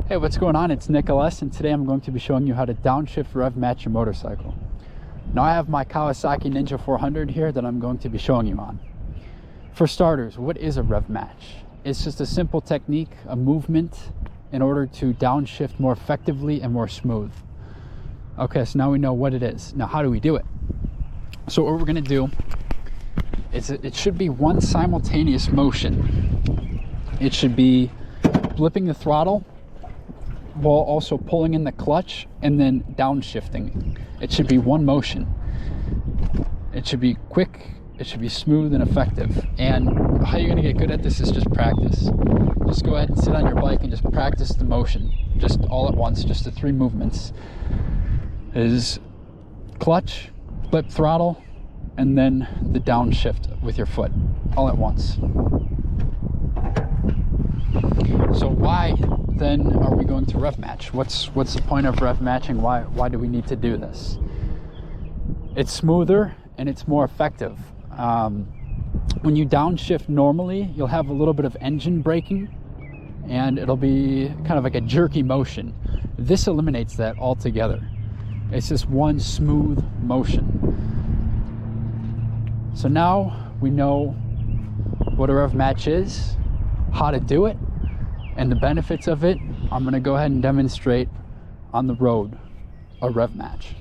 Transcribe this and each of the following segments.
Hey, what's going on? It's Nicholas, and today I'm going to be showing you how to downshift rev match your motorcycle. Now I have my Kawasaki Ninja 400 here that I'm going to be showing you on. For starters, what is a rev match? It's just a simple technique, a movement in order to downshift more effectively and more smooth. Okay, so now we know what it is. Now how do we do it? So what we're going to do is it should be one simultaneous motion. It should be flipping the throttle while also pulling in the clutch and then downshifting. It should be one motion. It should be quick, it should be smooth and effective. And how you're gonna get good at this is just practice. Just go ahead and sit on your bike and just practice the motion, just all at once, just the three movements. Is clutch, flip throttle, and then the downshift with your foot, all at once. So why then are we going to rev match? What's the point of rev matching? Why do we need to do this? It's smoother and it's more effective. When you downshift normally, you'll have a little bit of engine braking and it'll be kind of like a jerky motion. This eliminates that altogether. It's just one smooth motion. So now we know what a rev match is, how to do it, and the benefits of it. I'm going to go ahead and demonstrate on the road a rev match.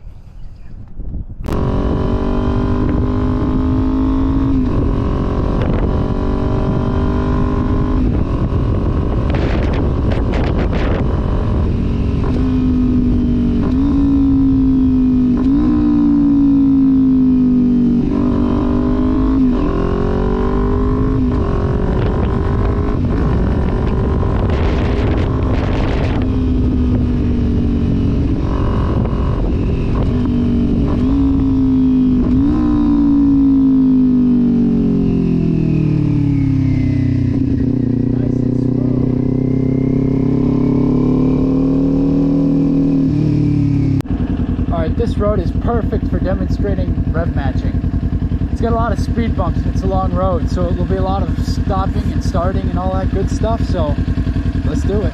This road is perfect for demonstrating rev matching. It's got a lot of speed bumps and it's a long road, so it will be a lot of stopping and starting and all that good stuff, so let's do it.